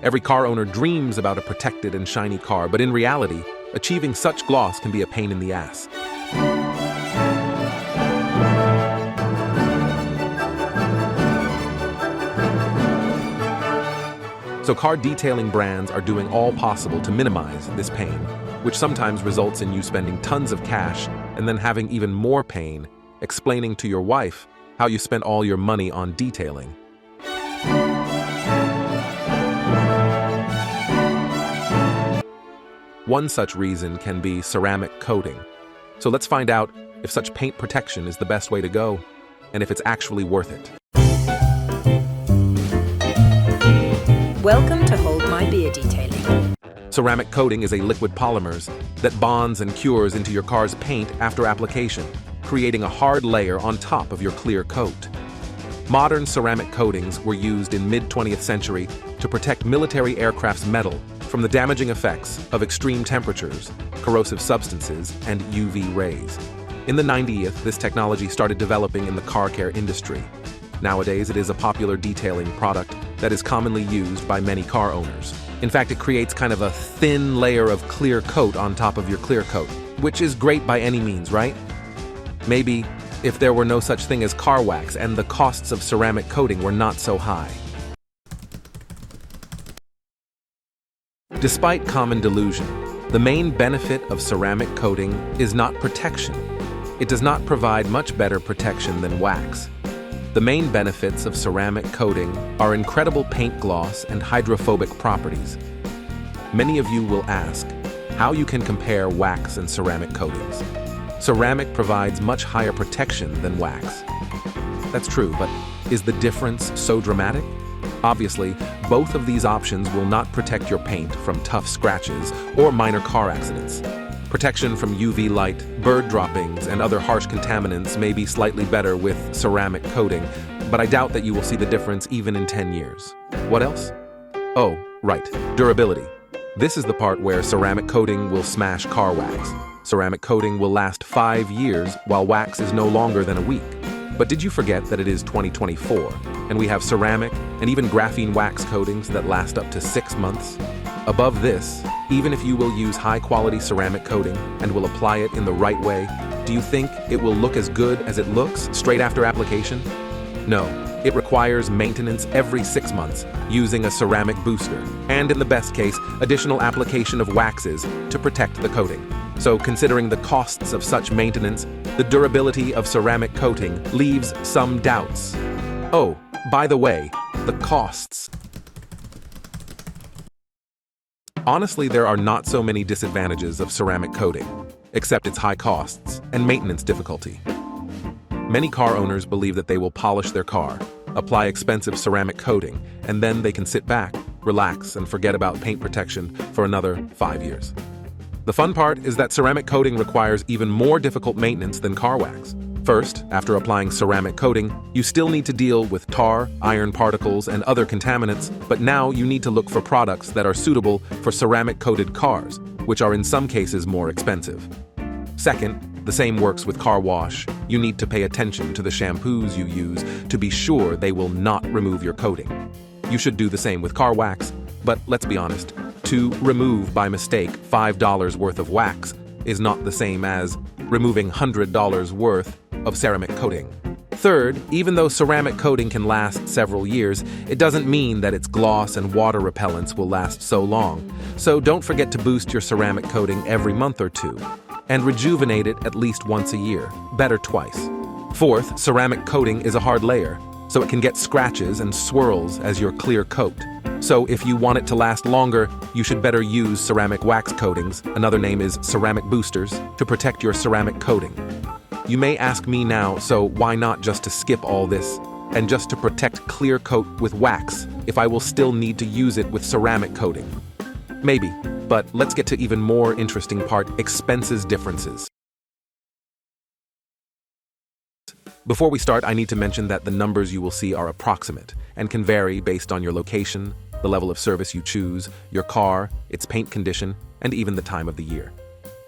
Every car owner dreams about a protected and shiny car, but in reality, achieving such gloss can be a pain in the ass. So car detailing brands are doing all possible to minimize this pain, which sometimes results in you spending tons of cash and then having even more pain explaining to your wife how you spent all your money on detailing. One such reason can be ceramic coating. So let's find out if such paint protection is the best way to go and if it's actually worth it. Welcome to Hold My Beer Detailing. Ceramic coating is a liquid polymers that bonds and cures into your car's paint after application, creating a hard layer on top of your clear coat. Modern ceramic coatings were used in mid-20th century to protect military aircraft's metal from the damaging effects of extreme temperatures, corrosive substances, and UV rays. In the 90s, this technology started developing in the car care industry. Nowadays, it is a popular detailing product that is commonly used by many car owners. In fact, it creates kind of a thin layer of clear coat on top of your clear coat, which is great by any means, right? Maybe if there were no such thing as car wax and the costs of ceramic coating were not so high. Despite common delusion, the main benefit of ceramic coating is not protection. It does not provide much better protection than wax. The main benefits of ceramic coating are incredible paint gloss and hydrophobic properties. Many of you will ask how you can compare wax and ceramic coatings. Ceramic provides much higher protection than wax. That's true, but is the difference so dramatic? Obviously, both of these options will not protect your paint from tough scratches or minor car accidents. Protection from UV light, bird droppings, and other harsh contaminants may be slightly better with ceramic coating, but I doubt that you will see the difference even in 10 years. What else? Oh, right, durability. This is the part where ceramic coating will smash car wax. Ceramic coating will last 5 years, while wax is no longer than a week. But did you forget that it is 2024, and we have ceramic and even graphene wax coatings that last up to 6 months? Above this, even if you will use high-quality ceramic coating and will apply it in the right way, do you think it will look as good as it looks straight after application? No, it requires maintenance every 6 months using a ceramic booster, and in the best case, additional application of waxes to protect the coating. So considering the costs of such maintenance, the durability of ceramic coating leaves some doubts. Oh, by the way, the costs. Honestly, there are not so many disadvantages of ceramic coating, except its high costs and maintenance difficulty. Many car owners believe that they will polish their car, apply expensive ceramic coating, and then they can sit back, relax, and forget about paint protection for another 5 years. The fun part is that ceramic coating requires even more difficult maintenance than car wax. First, after applying ceramic coating, you still need to deal with tar, iron particles, and other contaminants, but now you need to look for products that are suitable for ceramic-coated cars, which are in some cases more expensive. Second, the same works with car wash. You need to pay attention to the shampoos you use to be sure they will not remove your coating. You should do the same with car wax, but let's be honest, to remove by mistake $5 worth of wax is not the same as removing $100 worth of ceramic coating. Third, even though ceramic coating can last several years, it doesn't mean that its gloss and water repellents will last so long. So don't forget to boost your ceramic coating every month or two, and rejuvenate it at least once a year, better twice. Fourth, ceramic coating is a hard layer, so it can get scratches and swirls as your clear coat. So if you want it to last longer, you should better use ceramic wax coatings, another name is ceramic boosters, to protect your ceramic coating. You may ask me now, so why not just to skip all this and just to protect clear coat with wax if I will still need to use it with ceramic coating? Maybe, but let's get to even more interesting part, expenses differences. Before we start, I need to mention that the numbers you will see are approximate and can vary based on your location, the level of service you choose, your car, its paint condition, and even the time of the year.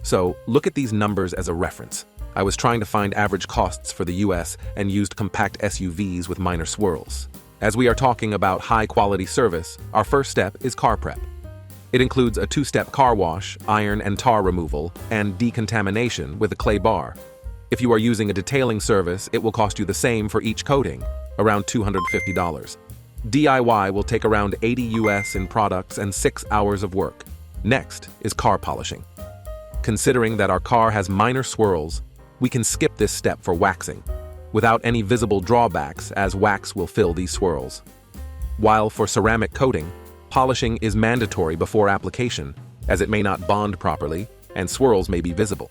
So look at these numbers as a reference. I was trying to find average costs for the US and used compact SUVs with minor swirls. As we are talking about high-quality service, our first step is car prep. It includes a two-step car wash, iron and tar removal, and decontamination with a clay bar. If you are using a detailing service, it will cost you the same for each coating, around $250. DIY will take around $80 US in products and 6 hours of work. Next is car polishing. Considering that our car has minor swirls, we can skip this step for waxing, without any visible drawbacks, as wax will fill these swirls. While for ceramic coating, polishing is mandatory before application, as it may not bond properly and swirls may be visible.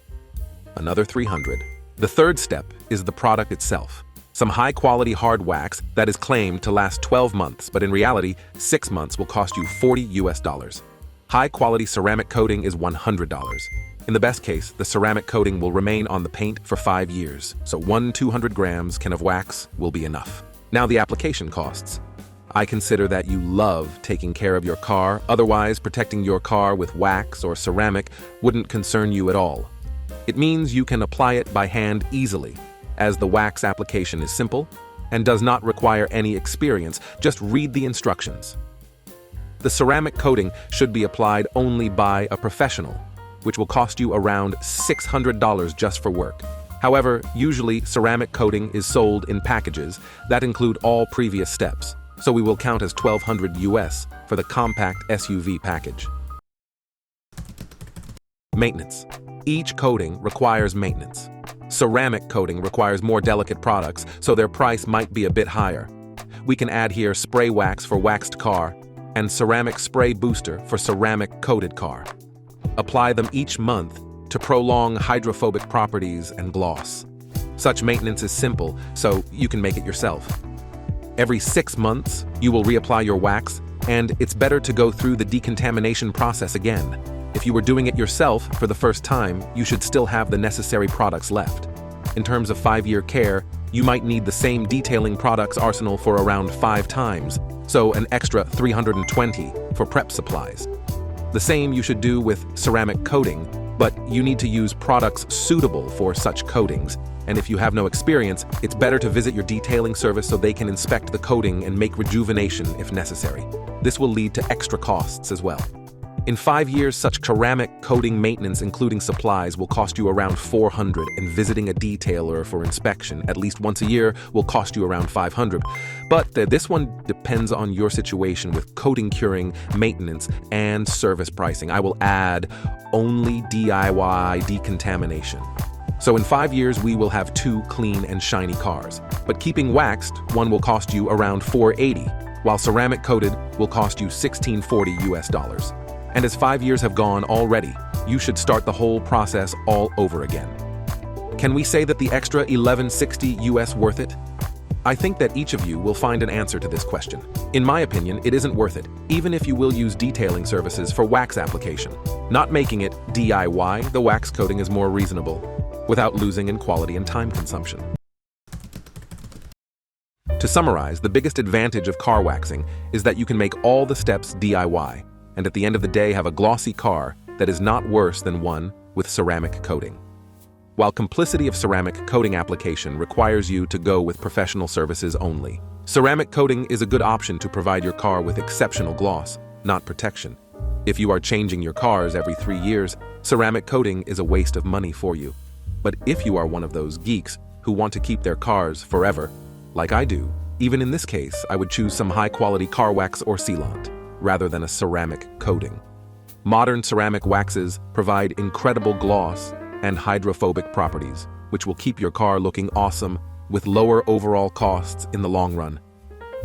Another $300. The third step is the product itself. Some high-quality hard wax that is claimed to last 12 months, but in reality, 6 months will cost you $40 US. High-quality ceramic coating is $100. In the best case, the ceramic coating will remain on the paint for 5 years, so 200 grams can of wax will be enough. Now the application costs. I consider that you love taking care of your car, otherwise protecting your car with wax or ceramic wouldn't concern you at all. It means you can apply it by hand easily, as the wax application is simple and does not require any experience, just read the instructions. The ceramic coating should be applied only by a professional, which will cost you around $600 just for work. However, usually ceramic coating is sold in packages that include all previous steps, so we will count as $1,200 US for the compact SUV package. Maintenance. Each coating requires maintenance. Ceramic coating requires more delicate products, so their price might be a bit higher. We can add here spray wax for waxed car and ceramic spray booster for ceramic coated car. Apply them each month to prolong hydrophobic properties and gloss. Such maintenance is simple, so you can make it yourself. Every 6 months, you will reapply your wax, and it's better to go through the decontamination process again. If you were doing it yourself for the first time, you should still have the necessary products left. In terms of 5-year care, you might need the same detailing products arsenal for around 5 times, so an extra $320 for prep supplies. The same you should do with ceramic coating, but you need to use products suitable for such coatings. And if you have no experience, it's better to visit your detailing service so they can inspect the coating and make rejuvenation if necessary. This will lead to extra costs as well. In 5 years, such ceramic coating maintenance, including supplies, will cost you around $400, and visiting a detailer for inspection at least once a year will cost you around $500. But this one depends on your situation with coating curing, maintenance, and service pricing. I will add only DIY decontamination. So in 5 years, we will have 2 clean and shiny cars. But keeping waxed, one will cost you around $480, while ceramic coated will cost you $1,640 US. And as 5 years have gone already, you should start the whole process all over again. Can we say that the extra $1,160 US worth it? I think that each of you will find an answer to this question. In my opinion, it isn't worth it, even if you will use detailing services for wax application. Not making it DIY, the wax coating is more reasonable, without losing in quality and time consumption. To summarize, the biggest advantage of car waxing is that you can make all the steps DIY, and at the end of the day have a glossy car that is not worse than one with ceramic coating. While complicity of ceramic coating application requires you to go with professional services only, ceramic coating is a good option to provide your car with exceptional gloss, not protection. If you are changing your cars every 3 years, ceramic coating is a waste of money for you. But if you are one of those geeks who want to keep their cars forever, like I do, even in this case, I would choose some high-quality car wax or sealant, rather than a ceramic coating. Modern ceramic waxes provide incredible gloss and hydrophobic properties, which will keep your car looking awesome with lower overall costs in the long run.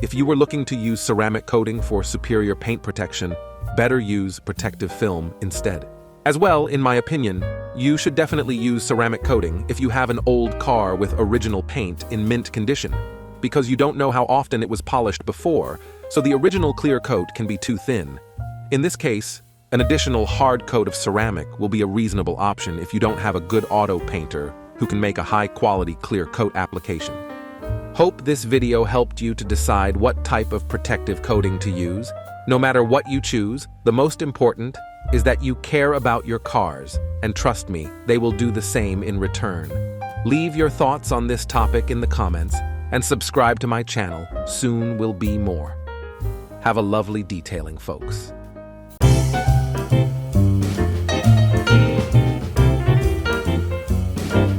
If you were looking to use ceramic coating for superior paint protection, better use protective film instead. As well, in my opinion, you should definitely use ceramic coating if you have an old car with original paint in mint condition, because you don't know how often it was polished before, so the original clear coat can be too thin. In this case, an additional hard coat of ceramic will be a reasonable option if you don't have a good auto painter who can make a high-quality clear coat application. Hope this video helped you to decide what type of protective coating to use. No matter what you choose, the most important is that you care about your cars, and trust me, they will do the same in return. Leave your thoughts on this topic in the comments, And subscribe to my channel. Soon will be more. Have a lovely detailing, folks.